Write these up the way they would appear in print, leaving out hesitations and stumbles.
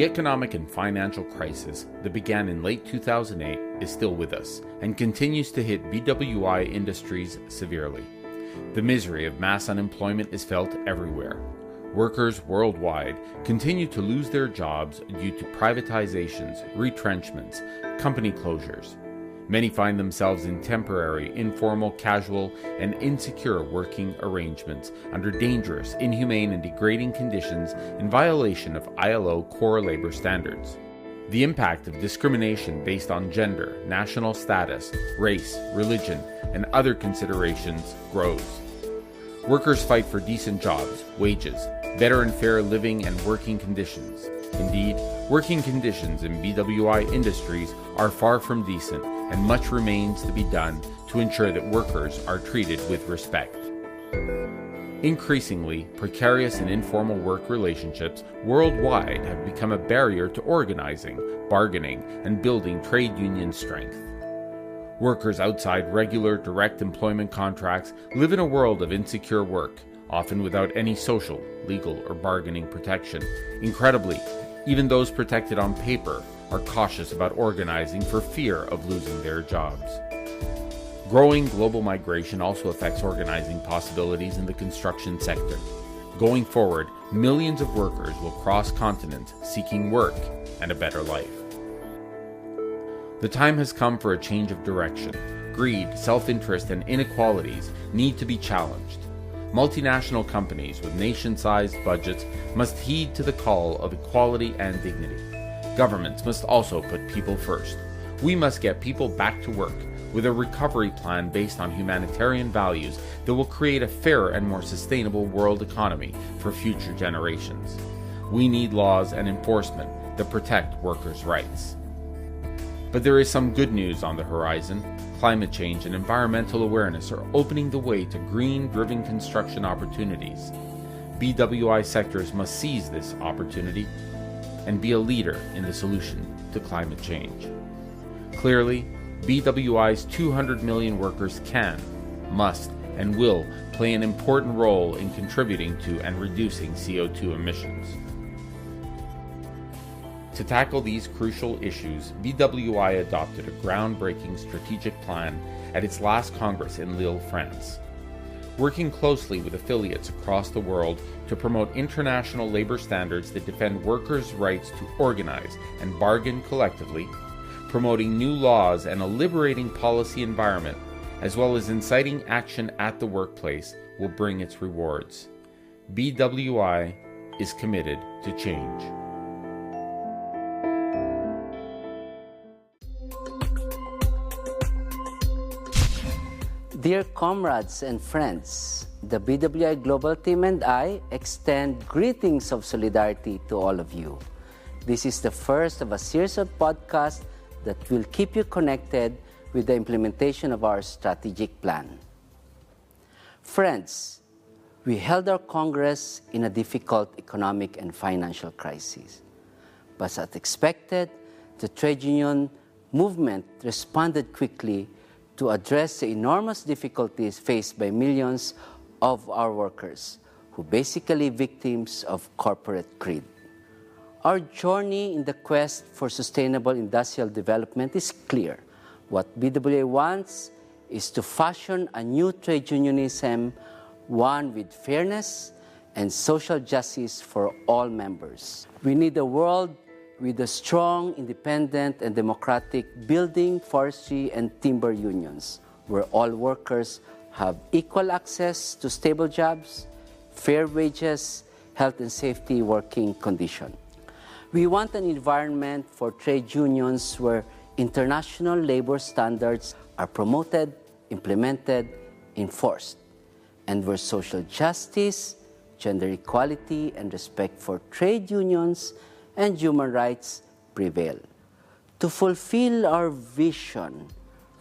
economic and financial crisis that began in late 2008 is still with us and continues to hit BWI industries severely. The misery of mass unemployment is felt everywhere. Workers worldwide continue to lose their jobs due to privatizations, retrenchments, company closures. Many find themselves in temporary, informal, casual, and insecure working arrangements under dangerous, inhumane, and degrading conditions in violation of ILO core labor standards. The impact of discrimination based on gender, national status, race, religion, and other considerations grows. Workers fight for decent jobs, wages, better and fair living and working conditions. Indeed, working conditions in BWI industries are far from decent, and much remains to be done to ensure that workers are treated with respect. Increasingly, precarious and informal work relationships worldwide have become a barrier to organizing, bargaining, and building trade union strength. Workers outside regular direct employment contracts live in a world of insecure work, often without any social, legal, or bargaining protection. Incredibly, even those protected on paper are cautious about organizing for fear of losing their jobs. Growing global migration also affects organizing possibilities in the construction sector. Going forward, millions of workers will cross continents seeking work and a better life. The time has come for a change of direction. Greed, self-interest, and inequalities need to be challenged. Multinational companies with nation-sized budgets must heed to the call of equality and dignity. Governments must also put people first. We must get people back to work with a recovery plan based on humanitarian values that will create a fairer and more sustainable world economy for future generations. We need laws and enforcement that protect workers' rights. But there is some good news on the horizon. Climate change and environmental awareness are opening the way to green-driven construction opportunities. BWI sectors must seize this opportunity and be a leader in the solution to climate change. Clearly, BWI's 200 million workers can, must, and will play an important role in contributing to and reducing CO2 emissions. To tackle these crucial issues, BWI adopted a groundbreaking strategic plan at its last Congress in Lille, France. Working closely with affiliates across the world to promote international labor standards that defend workers' rights to organize and bargain collectively, promoting new laws and a liberating policy environment, as well as inciting action at the workplace, will bring its rewards. BWI is committed to change. Dear comrades and friends, the BWI Global Team and I extend greetings of solidarity to all of you. This is the first of a series of podcasts that will keep you connected with the implementation of our strategic plan. Friends, we held our Congress in a difficult economic and financial crisis. But as expected, the trade union movement responded quickly to address the enormous difficulties faced by millions of our workers, who basically victims of corporate greed. Our journey in the quest for sustainable industrial development is clear. What BWA wants is to fashion a new trade unionism, one with fairness and social justice for all members. We need a world with a strong, independent, and democratic building, forestry, and timber unions, where all workers have equal access to stable jobs, fair wages, health and safety working conditions. We want an environment for trade unions where international labor standards are promoted, implemented, enforced, and where social justice, gender equality, and respect for trade unions and human rights prevail. To fulfill our vision,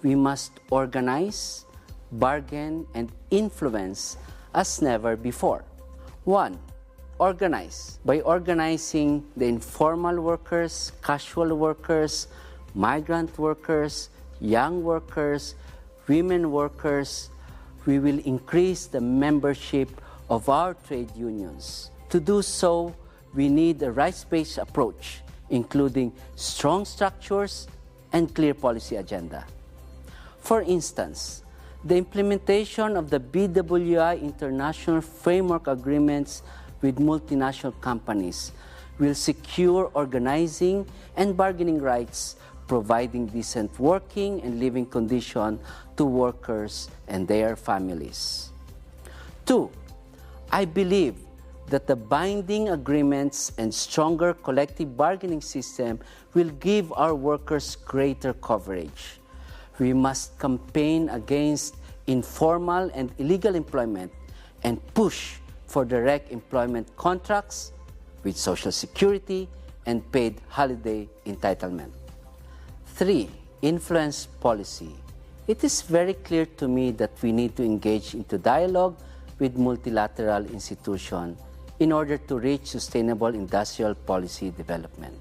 we must organize, bargain, and influence as never before. 1. Organize. By organizing the informal workers, casual workers, migrant workers, young workers, women workers, we will increase the membership of our trade unions. To do so, we need a rights-based approach including strong structures and clear policy agenda. For instance, the implementation of the BWI international framework agreements with multinational companies will secure organizing and bargaining rights, providing decent working and living conditions to workers and their families. 2. I believe that the binding agreements and stronger collective bargaining system will give our workers greater coverage. We must campaign against informal and illegal employment and push for direct employment contracts with Social Security and paid holiday entitlement. 3. Influence policy. It is very clear to me that we need to engage into dialogue with multilateral institutions in order to reach sustainable industrial policy development.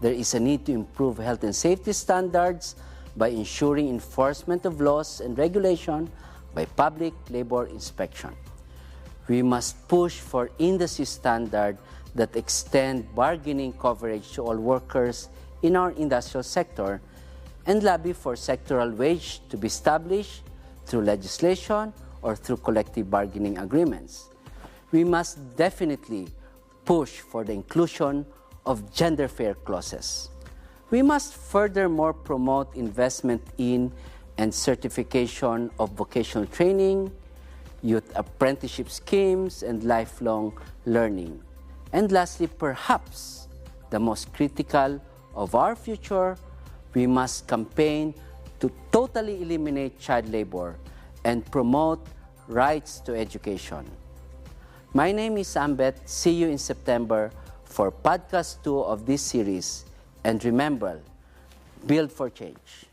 There is a need to improve health and safety standards by ensuring enforcement of laws and regulation by public labor inspection. We must push for industry standards that extend bargaining coverage to all workers in our industrial sector and lobby for sectoral wage to be established through legislation or through collective bargaining agreements. We must definitely push for the inclusion of gender fair clauses. We must furthermore promote investment in and certification of vocational training, youth apprenticeship schemes, and lifelong learning. And lastly, perhaps the most critical of our future, we must campaign to totally eliminate child labor and promote rights to education. My name is Ambet. See you in September for podcast 2 of this series. And remember, build for change.